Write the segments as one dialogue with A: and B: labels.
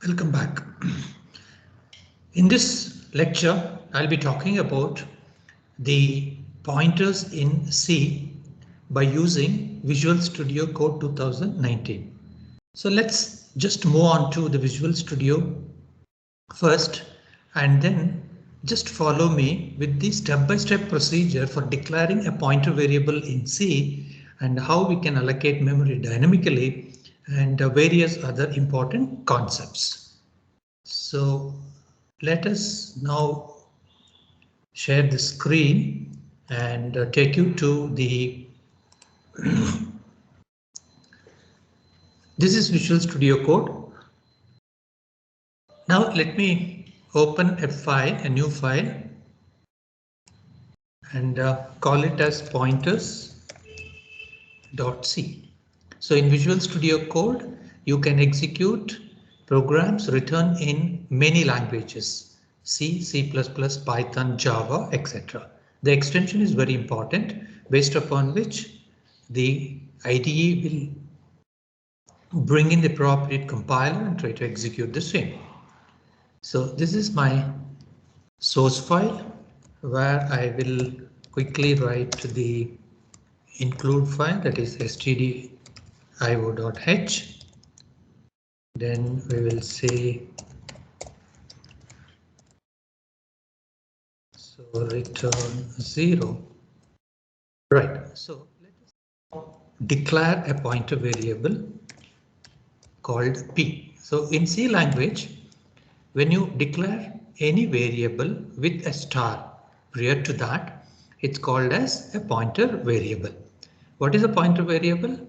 A: Welcome back. In this lecture, I'll be talking about the pointers in C by using Visual Studio Code 2019. So let's just move on to the Visual Studio first and then just follow me with the step-by-step procedure for declaring a pointer variable in C and how we can allocate memory dynamically and various other important concepts. So let us now share the screen and take you to the this is Visual Studio Code. Now let me open a file, a new file, and call it as pointers.c. So in Visual Studio Code, you can execute programs written in many languages: C, C++, Python, Java, etc. The extension is very important, based upon which the IDE will bring in the appropriate compiler and try to execute the same. So this is my source file where I will quickly write the include file, that is stdio.h. Then we will say so return 0. Right, so let us declare a pointer variable called p. So in C language, when you declare any variable with a star prior to that, it's called as a pointer variable. What is a pointer variable?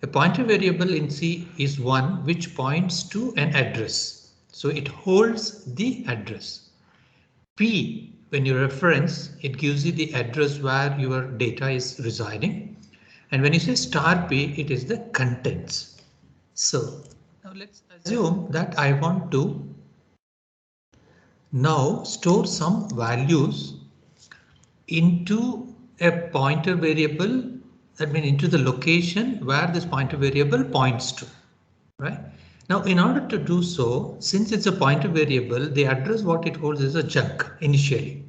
A: A pointer variable in C is one which points to an address. So it holds the address. P, when you reference, it gives you the address where your data is residing. And when you say star P, it is the contents. So now let's assume that I want to now store some values into a pointer variable, that means into the location where this pointer variable points to, right? Now, in order to do so, since it's a pointer variable, the address what it holds is a chunk initially.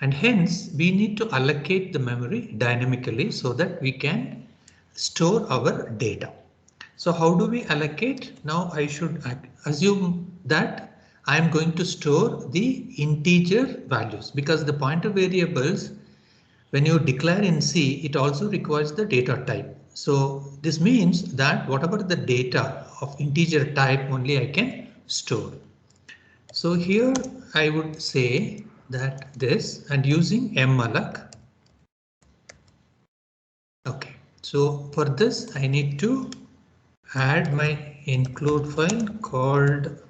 A: And hence we need to allocate the memory dynamically so that we can store our data. So how do we allocate? Now I should assume that I am going to store the integer values, because the pointer variables, when you declare in C, it also requires the data type. So this means that whatever the data of integer type only I can store. So here I would say that this, and using malloc. Okay, so for this I need to add my include file called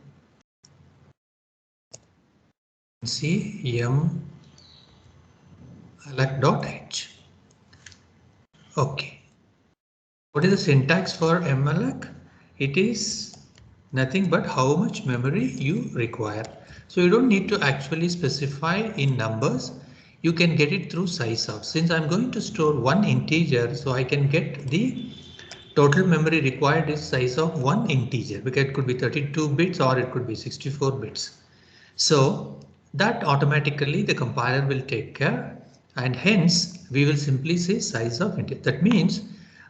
A: malloc.h. Okay, what is the syntax for malloc? It is nothing but how much memory you require. So you don't need to actually specify in numbers. You can get it through size of. Since I'm going to store one integer, so I can get the total memory required is size of one integer, because it could be 32 bits or it could be 64 bits. So that automatically the compiler will take care, and hence we will simply say size of integer. That means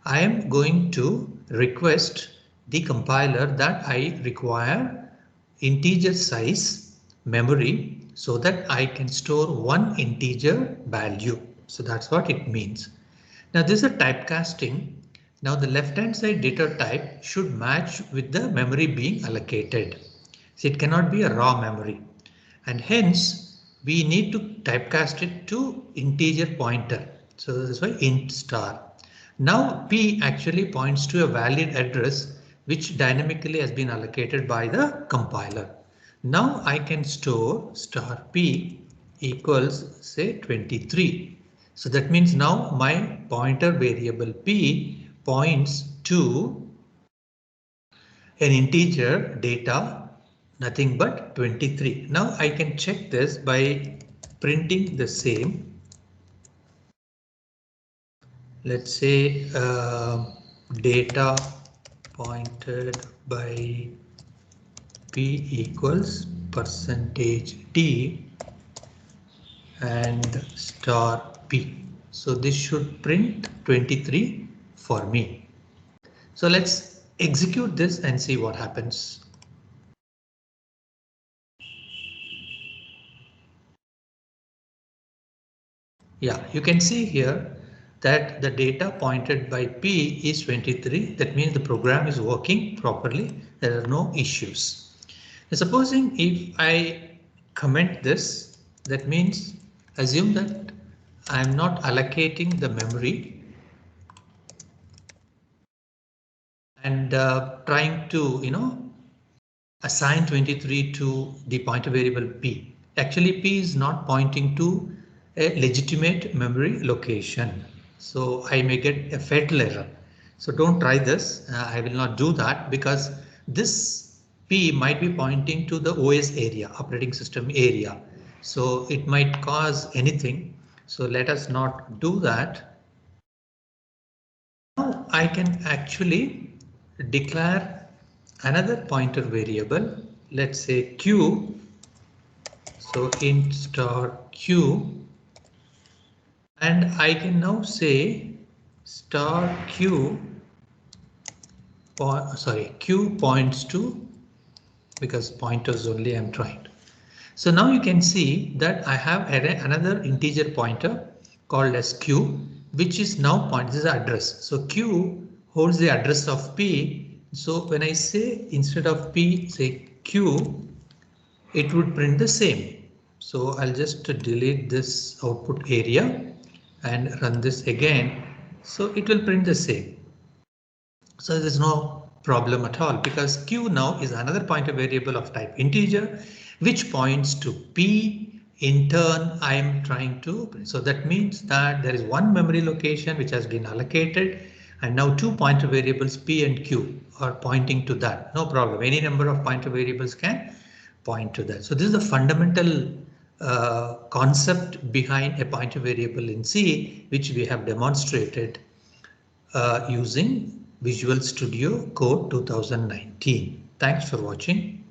A: I am going to request the compiler that I require integer size memory so that I can store one integer value. So that's what it means. Now this is a typecasting. Now the left hand side data type should match with the memory being allocated. So it cannot be a raw memory, and hence we need to typecast it to integer pointer. So that's why int star. Now P actually points to a valid address which dynamically has been allocated by the compiler. Now I can store star P equals say 23. So that means now my pointer variable P points to an integer data, nothing but 23. Now I can check this by printing the same. Let's say data pointed by P equals %d and star P. So this should print 23 for me. So let's execute this and see what happens. Yeah, you can see here that the data pointed by P is 23. That means the program is working properly. There are no issues. Now, supposing if I comment this, that means assume that I am not allocating the memory and trying to, assign 23 to the pointer variable P. Actually, P is not pointing to a legitimate memory location. So I may get a fatal error. So don't try this. I will not do that because this P might be pointing to the OS area, operating system area. So it might cause anything. So let us not do that. Now I can actually declare another pointer variable. Let's say Q. So int star Q. And I can now say star Q. Q points to, because pointers only I'm trying. So now you can see that I have another integer pointer called as Q, which is now pointing to the address. So Q holds the address of P. So when I say instead of P, say Q, it would print the same. So I'll just delete this output area and run this again. So it will print the same. So there's no problem at all because Q now is another pointer variable of type integer, which points to P. In turn, I am trying to. So that means that there is one memory location which has been allocated, and now two pointer variables P and Q are pointing to that. No problem. Any number of pointer variables can point to that. So this is the fundamental concept behind a pointer variable in C, which we have demonstrated using Visual Studio Code 2019. Thanks for watching.